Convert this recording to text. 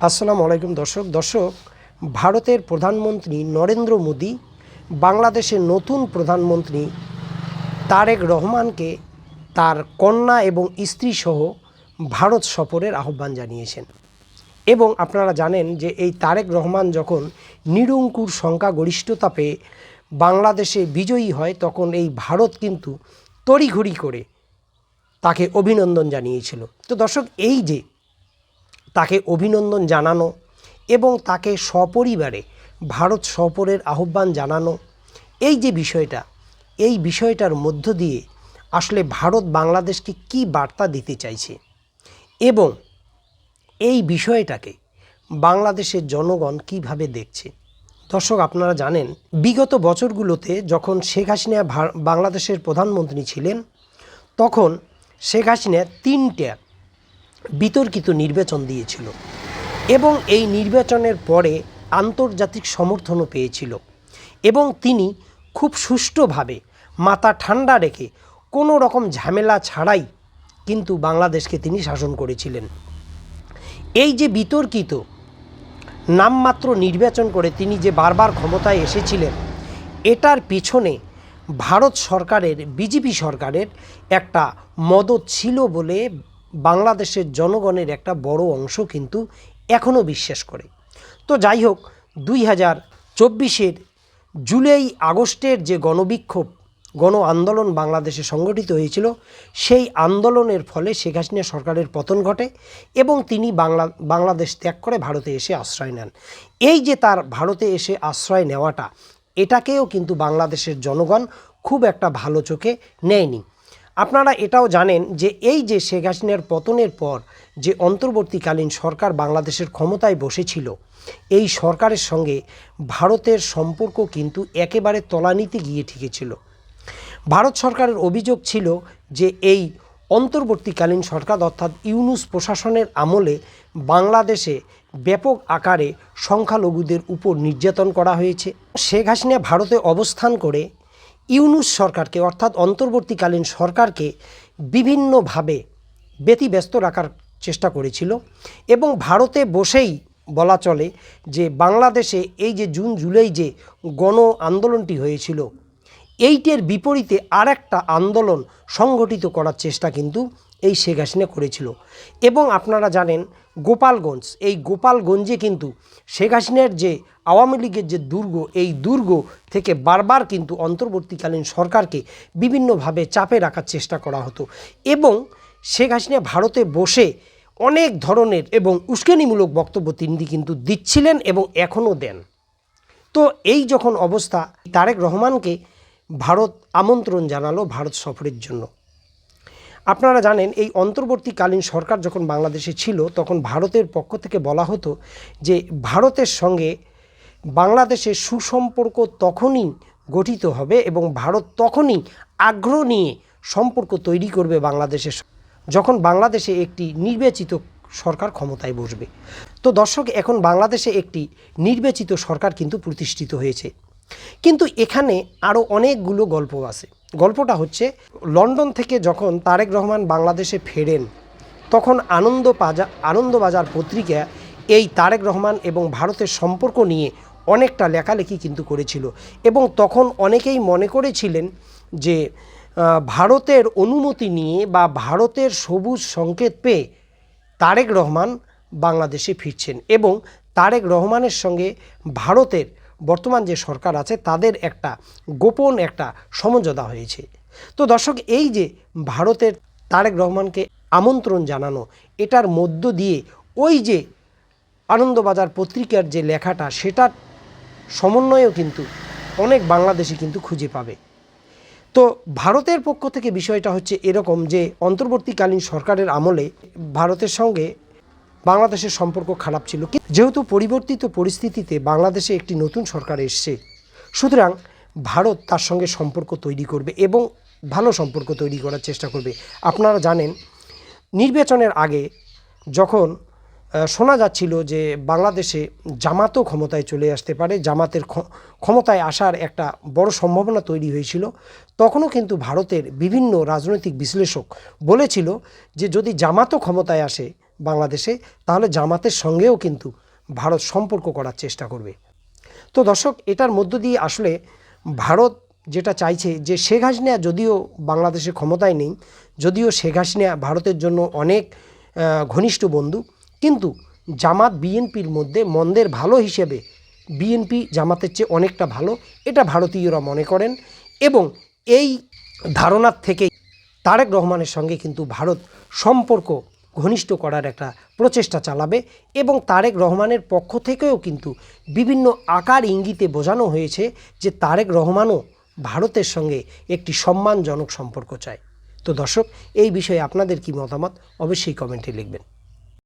আসসালামু আলাইকুম দর্শক ভারতের প্রধানমন্ত্রী নরেন্দ্র মোদী বাংলাদেশের নতুন প্রধানমন্ত্রী তারেক রহমানকে তার কন্যা এবং স্ত্রী সহ ভারত সফরের আহ্বান জানিয়েছেন। এবং আপনারা জানেন যে এই তারেক রহমান যখন নিরঙ্কুশ সংখ্যাগরিষ্ঠতা পেয়ে বাংলাদেশে বিজয়ী হয় তখন এই ভারত কিন্তু তড়িঘড়ি করে তাকে অভিনন্দন জানিয়েছিল। তো দর্শক, এই যে তাকে অভিনন্দন জানানো এবং তাকে সপরিবারে ভারত সফরের আহ্বান জানানো, এই যে বিষয়টা, এই বিষয়টার মধ্য দিয়ে আসলে ভারত বাংলাদেশকে কি বার্তা দিতে চাইছে এবং এই বিষয়টাকে বাংলাদেশের জনগণ কিভাবে দেখছে। দর্শক, আপনারা জানেন বিগত বছরগুলোতে যখন শেখ হাসিনা বাংলাদেশের প্রধানমন্ত্রী ছিলেন তখন শেখ হাসিনা 3টা বিতর্কিত নির্বাচন দিয়েছিল এবং এই নির্বাচনের পরে আন্তর্জাতিক সমর্থনও পেয়েছিল এবং তিনি খুব সুষ্ঠুভাবে মাথা ঠান্ডা রেখে কোনো রকম ঝামেলা ছাড়াই কিন্তু বাংলাদেশকে তিনি শাসন করেছিলেন। এই যে বিতর্কিত নামমাত্র নির্বাচন করে তিনি যে বারবার ক্ষমতায় এসেছিলেন, এটার পিছনে ভারত সরকারের, বিজেপি সরকারের একটা মদত ছিল বলে বাংলাদেশের জনগণের একটা বড় অংশ কিন্তু এখনও বিশ্বাস করে। তো যাই হোক, 2024-এর জুলাই আগস্টের যে গণবিক্ষোভ, গণ আন্দোলন বাংলাদেশে সংগঠিত হয়েছিল, সেই আন্দোলনের ফলে শেখ হাসিনা সরকারের পতন ঘটে এবং তিনি বাংলাদেশ ত্যাগ করে ভারতে এসে আশ্রয় নেন। এই যে তার ভারতে এসে আশ্রয় নেওয়াটা, এটাকেও কিন্তু বাংলাদেশের জনগণ খুব একটা ভালো চোখে নেয়নি। আপনারা এটাও জানেন যে এই যে শেখ হাসিনার পতনের পর যে অন্তর্বর্তীকালীন সরকার বাংলাদেশের ক্ষমতায় বসেছিল, এই সরকারের সঙ্গে ভারতের সম্পর্ক কিন্তু একেবারে তলানিতে গিয়ে ঠেকেছিল। ভারত সরকারের অভিযোগ ছিল যে এই অন্তর্বর্তীকালীন সরকার অর্থাৎ ইউনূস প্রশাসনের আমলে বাংলাদেশে ব্যাপক আকারে সংখ্যালঘুদের উপর নির্যাতন করা হয়েছে। শেখ হাসিনা ভারতে অবস্থান করে ইউনূস সরকারকে অর্থাৎ অন্তর্বর্তীকালীন সরকারকে বিভিন্নভাবে ব্যতিব্যস্ত রাখার চেষ্টা করেছিল এবং ভারতে বসেই বলা চলে যে বাংলাদেশে এই যে জুন জুলাই যে গণ আন্দোলনটি হয়েছিল, এইটার বিপরীতে আরেকটা আন্দোলন সংগঠিত করার চেষ্টা কিন্তু এই শেখ হাসিনা করেছিল। এবং আপনারা জানেন গোপালগঞ্জ, এই গোপালগঞ্জে কিন্তু শেখ হাসিনার যে আওয়ামী লীগের যে দুর্গ, এই দুর্গ থেকে বারবার কিন্তু অন্তর্বর্তীকালীন সরকারকে বিভিন্নভাবে চাপে রাখার চেষ্টা করা হতো এবং শেখ হাসিনা ভারতে বসে অনেক ধরনের এবং উস্কানিমূলক বক্তব্য তিনি কিন্তু দিচ্ছিলেন এবং এখনও দেন। তো এই যখন অবস্থা, তারেক রহমানকে ভারত আমন্ত্রণ জানালো ভারত সফরের জন্য। আপনারা জানেন এই অন্তর্বর্তীকালীন সরকার যখন বাংলাদেশে ছিল তখন ভারতের পক্ষ থেকে বলা হতো যে ভারতের সঙ্গে বাংলাদেশের সুসম্পর্ক তখনই গঠিত হবে এবং ভারত তখনই আগ্রহ নিয়ে সম্পর্ক তৈরি করবে বাংলাদেশের, যখন বাংলাদেশে একটি নির্বাচিত সরকার ক্ষমতায় বসবে। তো দর্শক, এখন বাংলাদেশে একটি নির্বাচিত সরকার কিন্তু প্রতিষ্ঠিত হয়েছে, কিন্তু এখানে আরও অনেকগুলো গল্প আছে। গল্পটা হচ্ছে, লন্ডন থেকে যখন তারেক রহমান বাংলাদেশে ফেরেন তখন আনন্দবাজার পত্রিকা এই তারেক রহমান এবং ভারতের সম্পর্ক নিয়ে অনেকটা লেখালেখি কিন্তু করেছিল এবং তখন অনেকেই মনে করেছিলেন যে ভারতের অনুমতি নিয়ে বা ভারতের সবুজ সংকেত পেয়ে তারেক রহমান বাংলাদেশে ফিরছেন এবং তারেক রহমানের সঙ্গে ভারতের বর্তমান যে সরকার আছে তাদের একটা গোপন একটা সমঝোতা হয়েছে। তো দর্শক, এই যে ভারতের তারেক রহমানকে আমন্ত্রণ জানানো, এটার মধ্য দিয়ে ওই যে আনন্দবাজার পত্রিকার যে লেখাটা, সেটার সমন্বয়েও কিন্তু অনেক বাংলাদেশি কিন্তু খুঁজে পাবে। তো ভারতের পক্ষ থেকে বিষয়টা হচ্ছে এরকম যে অন্তর্বর্তীকালীন সরকারের আমলে ভারতের সঙ্গে বাংলাদেশের সম্পর্ক খারাপ ছিল, যেহেতু পরিবর্তিত পরিস্থিতিতে বাংলাদেশে একটি নতুন সরকার এসছে, সুতরাং ভারত তার সঙ্গে সম্পর্ক তৈরি করবে এবং ভালো সম্পর্ক তৈরি করার চেষ্টা করবে। আপনারা জানেন নির্বাচনের আগে যখন শোনা যাচ্ছিল যে বাংলাদেশে জামাতও ক্ষমতায় চলে আসতে পারে, জামাতের ক্ষমতায় আসার একটা বড় সম্ভাবনা তৈরি হয়েছিল, তখনও কিন্তু ভারতের বিভিন্ন রাজনৈতিক বিশ্লেষক বলেছিল যে যদি জামাতও ক্ষমতায় আসে বাংলাদেশে, তাহলে জামাতের সঙ্গেও কিন্তু ভারত সম্পর্ক করার চেষ্টা করবে। তো দর্শক, এটার মধ্য দিয়ে আসলে ভারত যেটা চাইছে যে শেখ হাসিনা যদিও বাংলাদেশে ক্ষমতায় নেই, যদিও শেখ হাসিনা ভারতের জন্য অনেক ঘনিষ্ঠ বন্ধু, কিন্তু জামাত বিএনপির মধ্যে মন্দের ভালো হিসেবে বিএনপি জামাতের চেয়ে অনেকটা ভালো, এটা ভারতীয়রা মনে করেন। এবং এই ধারণার থেকেই তারেক রহমানের সঙ্গে কিন্তু ভারত সম্পর্ক ঘনিষ্ঠ করার একটা প্রচেষ্টা চালাবে। এবং তারেক রহমানের পক্ষ থেকেও কিন্তু বিভিন্ন আকার ইঙ্গিতে বোঝানো হয়েছে যে তারেক রহমানও ভারতের সঙ্গে একটি সম্মানজনক সম্পর্ক চায়। তো দর্শক, এই বিষয়ে আপনাদের কি মতামত অবশ্যই কমেন্টে লিখবেন।